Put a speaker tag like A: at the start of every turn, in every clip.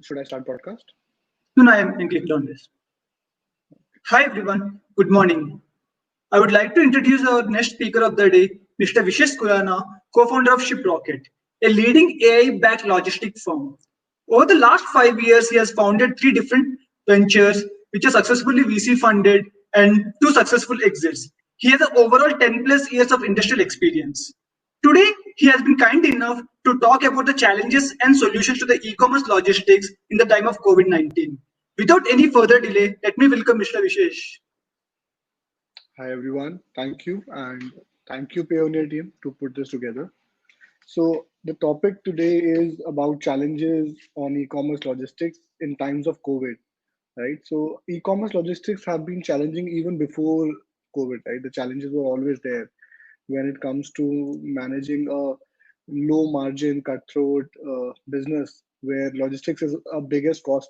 A: Should I start podcast?
B: Soon I am clicked on this. Hi everyone, good morning. I would like to introduce our next speaker of the day, Mr. Vishesh Kurana, co-founder of ShipRocket, a leading AI-backed logistic firm. Over the last 5 years, he has founded 3 different ventures, which are successfully VC funded and 2 successful exits. He has an overall 10 plus years of industrial experience. Today, he has been kind enough to talk about the challenges and solutions to the e-commerce logistics in the time of COVID-19. Without any further delay, let me welcome Mr. Vishesh.
A: Hi everyone, thank you and thank you Payoneer team to put this together. So the topic today is about challenges on e-commerce logistics in times of COVID, right? So e-commerce logistics have been challenging even before COVID, right? The challenges were always there when it comes to managing a low margin cutthroat business where logistics is a biggest cost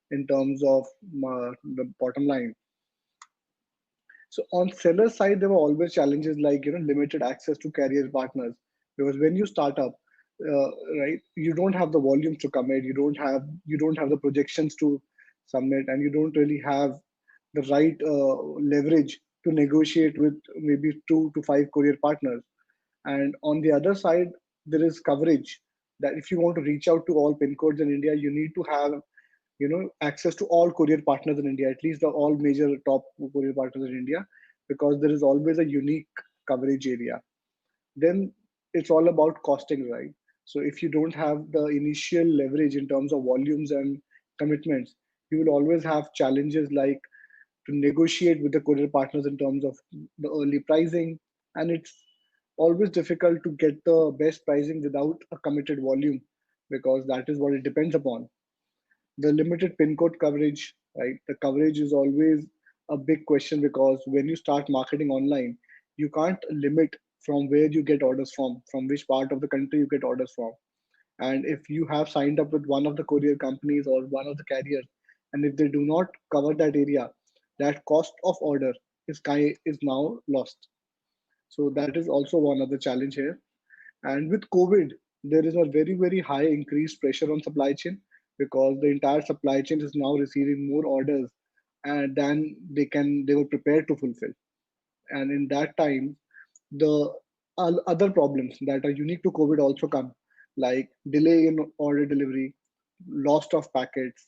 A: in terms of the bottom line. So on seller side, there were always challenges like limited access to carrier partners, because when you start up, right, you don't have the volumes to commit, you don't have the projections to submit, and you don't really have the right leverage to negotiate with maybe 2 to 5 courier partners. And on the other side, there is coverage that if you want to reach out to all pin codes in India, you need to have access to all courier partners in India, at least the all major top courier partners in India, because there is always a unique coverage area. Then it's all about costing, right? So if you don't have the initial leverage in terms of volumes and commitments, you will always have challenges like to negotiate with the courier partners in terms of the early pricing, and it's always difficult to get the best pricing without a committed volume, because that is what it depends upon. The limited pin code coverage, right? The coverage is always a big question, because when you start marketing online, you can't limit from where you get orders from which part of the country you get orders from. And if you have signed up with one of the courier companies or one of the carriers, and if they do not cover that area, that cost of order is now lost. So that is also one other challenge here. And with COVID, there is a very, very high increased pressure on supply chain, because the entire supply chain is now receiving more orders than they were prepared to fulfill. And in that time, the other problems that are unique to COVID also come, like delay in order delivery, loss of packets,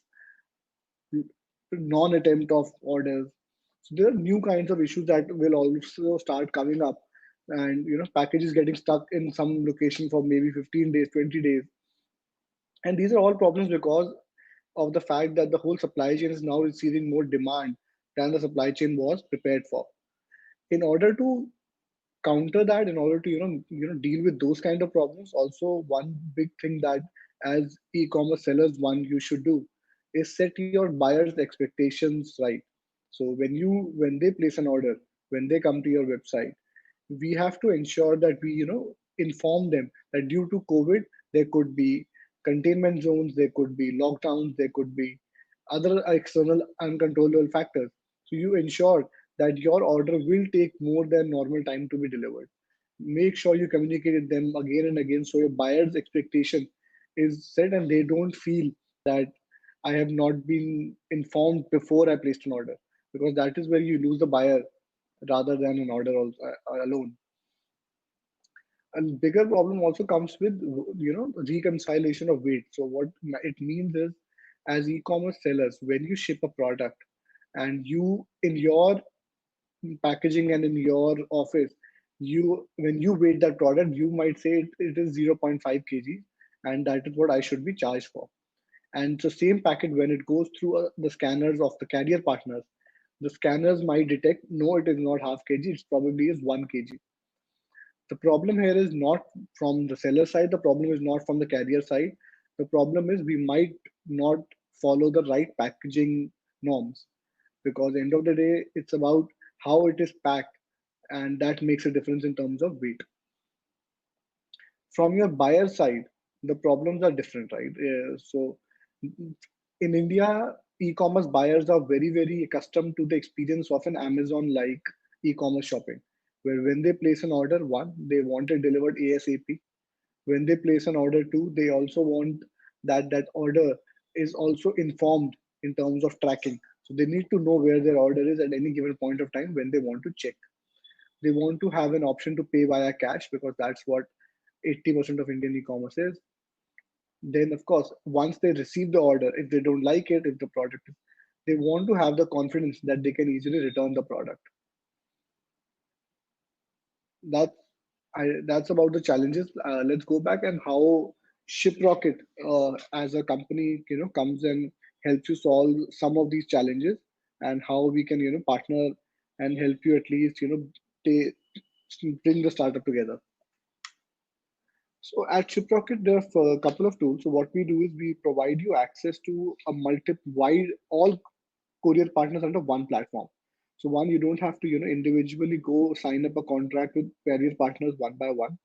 A: non-attempt of orders. So there are new kinds of issues that will also start coming up, and packages getting stuck in some location for maybe 15 days, 20 days. And these are all problems because of the fact that the whole supply chain is now receiving more demand than the supply chain was prepared for. In order to counter that, in order to deal with those kind of problems, also one big thing that as e-commerce sellers, one you should do is set your buyers expectations right. So when they place an order, when they come to your website, we have to ensure that we inform them that due to COVID there could be containment zones, there could be lockdowns, there could be other external uncontrollable factors. So you ensure that your order will take more than normal time to be delivered. Make sure you communicate with them again and again, so your buyer's expectation is set and they don't feel that I have not been informed before I placed an order, because that is where you lose the buyer rather than an order alone. A bigger problem also comes with reconciliation of weight. So what it means is, as e-commerce sellers, when you ship a product and you in your packaging and in your office, you when you weight that product, you might say it is 0.5 kg, and that is what I should be charged for. And the same packet, when it goes through the scanners of the carrier partners, the scanners might detect, no, it is not half kg, it probably is 1 kg. The problem here is not from the seller side, the problem is not from the carrier side. The problem is we might not follow the right packaging norms, because end of the day it's about how it is packed, and that makes a difference in terms of weight. From your buyer side, the problems are different, right? So in India, e-commerce buyers are very, very accustomed to the experience of an Amazon like e-commerce shopping, where when they place an order, one, they want it delivered ASAP. When they place an order, two, they also want that order is also informed in terms of tracking. So they need to know where their order is at any given point of time when they want to check. They want to have an option to pay via cash because that's what 80% of Indian e-commerce is. Then, of course, once they receive the order, if they don't like it, if the product, they want to have the confidence that they can easily return the product. That's that's about the challenges. Let's go back and how Shiprocket as a company, comes and helps you solve some of these challenges, and how we can, partner and help you at least, ta- bring the startup together. So at Shiprocket, there are a couple of tools. So what we do is we provide you access to a multi wide all courier partners under one platform. So one, you don't have to, individually go sign up a contract with carrier partners one by one.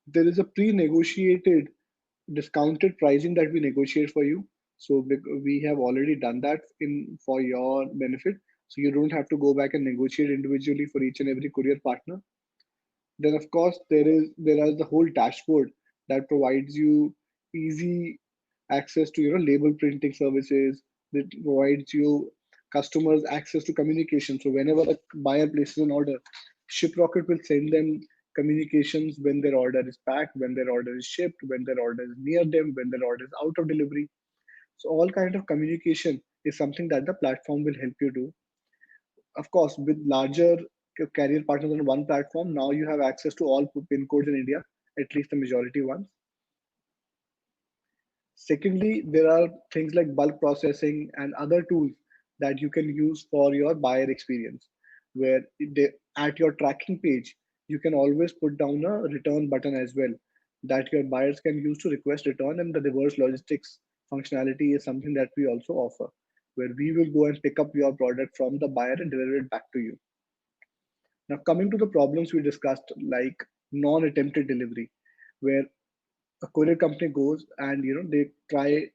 A: There is a pre-negotiated discounted pricing that we negotiate for you. So we have already done that in for your benefit. So you don't have to go back and negotiate individually for each and every courier partner. Then of course there is the whole dashboard that provides you easy access to label printing services, that provides you customers access to communication. So whenever a buyer places an order, Shiprocket will send them communications when their order is packed, when their order is shipped, when their order is near them, when their order is out of delivery. So all kind of communication is something that the platform will help you do. Of course, with larger carrier partners on one platform, now you have access to all pin codes in India, at least the majority ones. Secondly, there are things like bulk processing and other tools that you can use for your buyer experience, where at your tracking page, you can always put down a return button as well that your buyers can use to request return, and the reverse logistics functionality is something that we also offer, where we will go and pick up your product from the buyer and deliver it back to you. Now, coming to the problems we discussed, like non-attempted delivery, where a courier company goes and they try,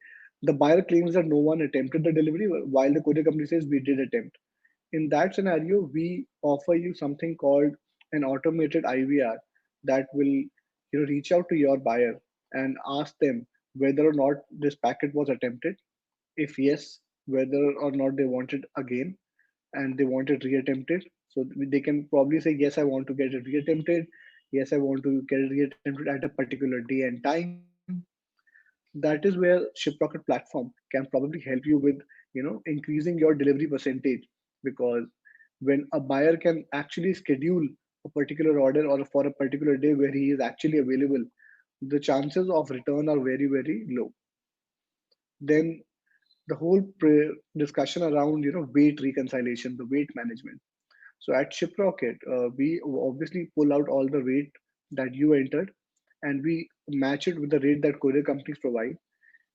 A: the buyer claims that no one attempted the delivery, while the courier company says we did attempt. In that scenario, we offer you something called an automated IVR that will reach out to your buyer and ask them whether or not this packet was attempted. If yes, whether or not they want it again and they want it reattempted. So they can probably say, yes, I want to get it reattempted. Yes, I want to get it reattempted at a particular day and time. That is where Shiprocket platform can probably help you with, increasing your delivery percentage, because when a buyer can actually schedule a particular order or for a particular day where he is actually available, the chances of return are very, very low. Then the whole discussion around weight reconciliation, the weight management. So at Shiprocket, we obviously pull out all the weight that you entered, and we match it with the rate that courier companies provide.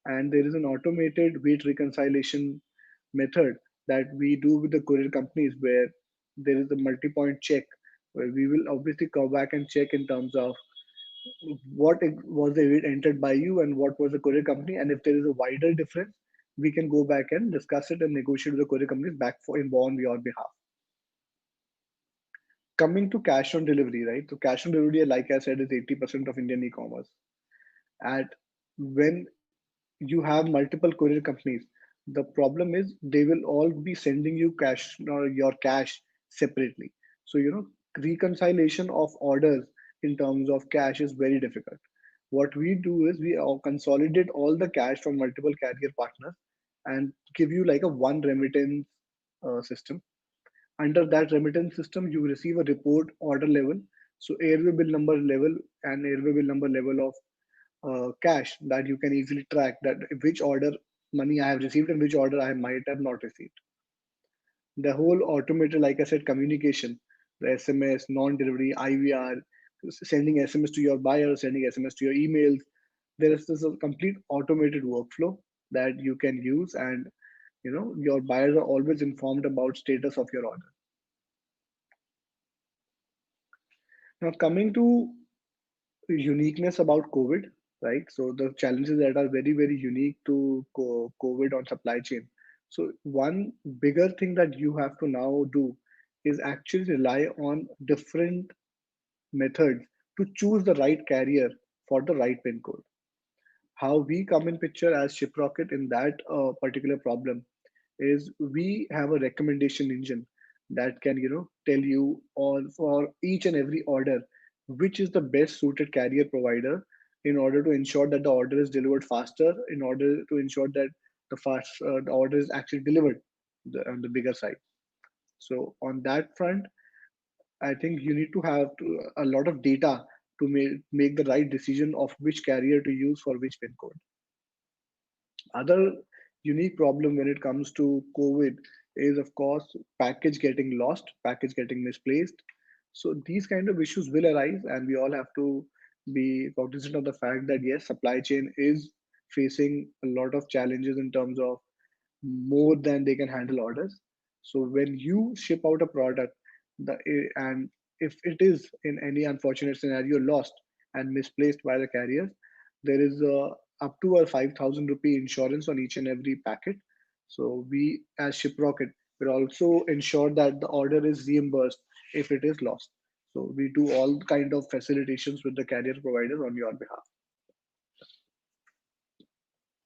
A: And there is an automated weight reconciliation method that we do with the courier companies, where there is a multi-point check, where we will obviously go back and check in terms of was the weight entered by you and what was the courier company. And if there is a wider difference, we can go back and discuss it and negotiate with the courier companies back for on your behalf. Coming to cash on delivery, right? So cash on delivery, like I said, is 80% of Indian e-commerce. At when you have multiple courier companies, the problem is they will all be sending you cash or your cash separately. So reconciliation of orders in terms of cash is very difficult. What we do is we all consolidate all the cash from multiple carrier partners and give you like a one remittance system. Under that remittance system, you receive a report order level, so airway bill number level and airway bill number level of cash, that you can easily track that which order money I have received and which order I might have not received. The whole automated, like I said, communication, the SMS, non-delivery, IVR, sending SMS to your buyer, sending SMS to your emails. There is this a complete automated workflow that you can use, and your buyers are always informed about status of your order. Now coming to uniqueness about COVID, right? So the challenges that are very, very unique to COVID on supply chain. So one bigger thing that you have to now do is actually rely on different methods to choose the right carrier for the right pin code. How we come in picture as Shiprocket in that particular problem is we have a recommendation engine that can tell you all for each and every order which is the best suited carrier provider in order to ensure that the order is delivered faster, in order to ensure that the order is actually delivered on the bigger side. So on that front, I think you need to have a lot of data to make the right decision of which carrier to use for which pin code. Other unique problem when it comes to COVID is, of course, package getting lost, package getting misplaced. So these kind of issues will arise, and we all have to be cognizant of the fact that yes, supply chain is facing a lot of challenges in terms of more than they can handle orders. So when you ship out a product, and if it is in any unfortunate scenario lost and misplaced by the carriers, there is up to a 5,000 rupee insurance on each and every packet. So we as Shiprocket will also ensure that the order is reimbursed if it is lost. So we do all kind of facilitations with the carrier providers on your behalf.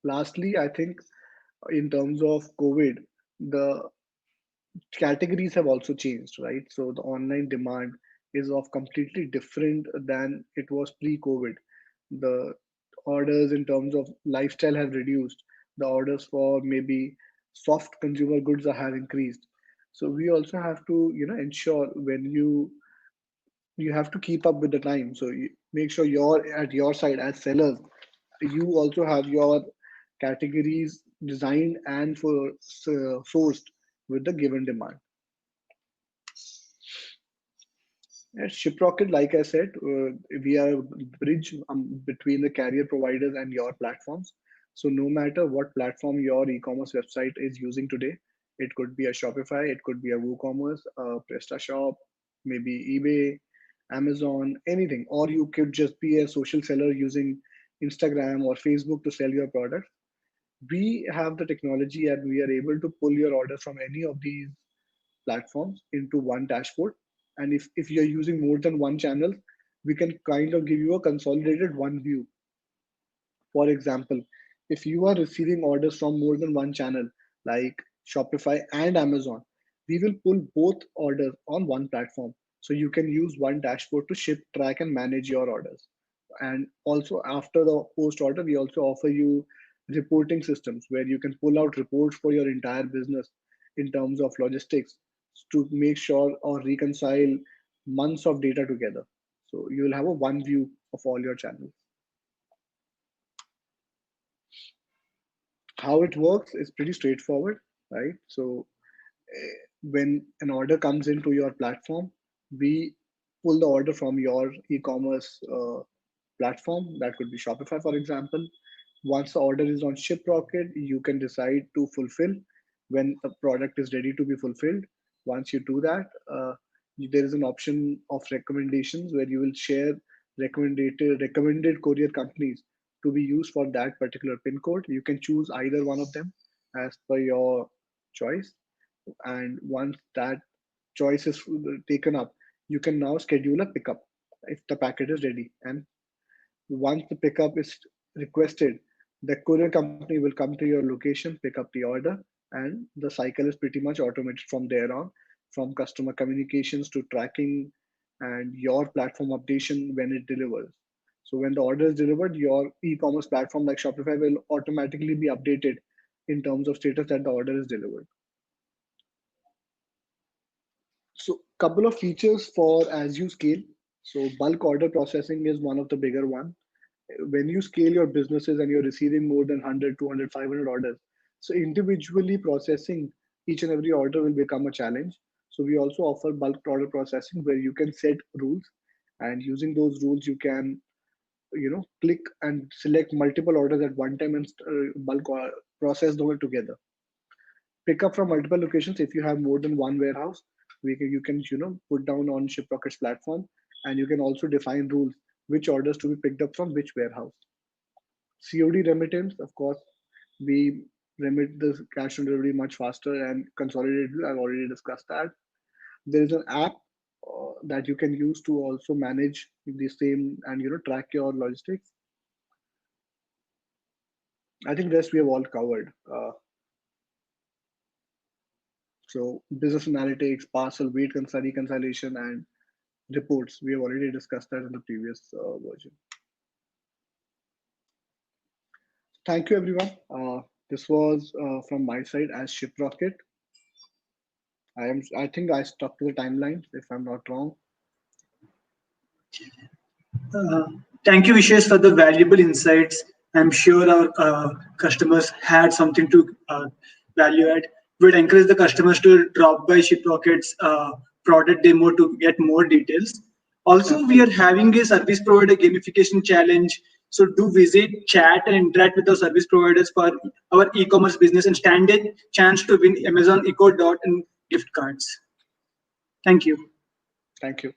A: Lastly, I think in terms of COVID, the categories have also changed, right? So the online demand is of completely different than it was pre-COVID. The orders in terms of lifestyle have reduced. The orders for maybe soft consumer goods are have increased. So we also have to, ensure when you have to keep up with the time. So you make sure you're at your side as sellers. You also have your categories designed and sourced with the given demand. At Shiprocket, like I said, we are a bridge between the carrier providers and your platforms. So no matter what platform your e-commerce website is using today, it could be a Shopify, it could be a WooCommerce, a PrestaShop, maybe eBay, Amazon, anything, or you could just be a social seller using Instagram or Facebook to sell your product. We have the technology and we are able to pull your order from any of these platforms into one dashboard. And if you're using more than one channel, we can kind of give you a consolidated one view. For example, if you are receiving orders from more than one channel, like Shopify and Amazon, we will pull both orders on one platform. So you can use one dashboard to ship, track, and manage your orders. And also, after the post order, we also offer you reporting systems where you can pull out reports for your entire business in terms of logistics to make sure or reconcile months of data together. So you will have a one view of all your channels. How it works is pretty straightforward, right? So when an order comes into your platform, we pull the order from your e-commerce platform. That could be Shopify, for example. Once the order is on ShipRocket, you can decide to fulfill when a product is ready to be fulfilled. Once you do that, there is an option of recommendations where you will share recommended courier companies to be used for that particular pin code. You can choose either one of them as per your choice. And once that choice is taken up, you can now schedule a pickup if the packet is ready. And once the pickup is requested, the courier company will come to your location, pick up the order, and the cycle is pretty much automated from there on, from customer communications to tracking and your platform updation when it delivers. So when the order is delivered, your e-commerce platform like Shopify will automatically be updated in terms of status that the order is delivered. So couple of features for as you scale. So bulk order processing is one of the bigger one. When you scale your businesses and you're receiving more than 100, 200, 500 orders, so individually processing each and every order will become a challenge. So we also offer bulk order processing where you can set rules, and using those rules you can click and select multiple orders at one time and process them together. Pick up from multiple locations. If you have more than one warehouse, you can put down on Shiprocket's platform, and you can also define rules which orders to be picked up from which warehouse. COD remittance, of course, we remit the cash on delivery much faster and consolidated. I've already discussed that. There is an app that you can use to also manage the same and track your logistics. I think rest we have all covered. So business analytics, parcel weight reconciliation, and reports. We have already discussed that in the previous version. Thank you, everyone. This was from my side as Shiprocket. I think I stuck to the timeline, if I'm not wrong.
B: Uh, Thank you, Vishesh, for the valuable insights. I'm sure our customers had something to value add. We'd encourage the customers to drop by Shiprocket's product demo to get more details. Also, we are
A: Absolutely.
B: having a service provider gamification challenge. So do visit, chat, and interact with our service providers for our e-commerce business and stand a chance to win Amazon Eco Dot and gift cards. Thank you.
A: Thank you.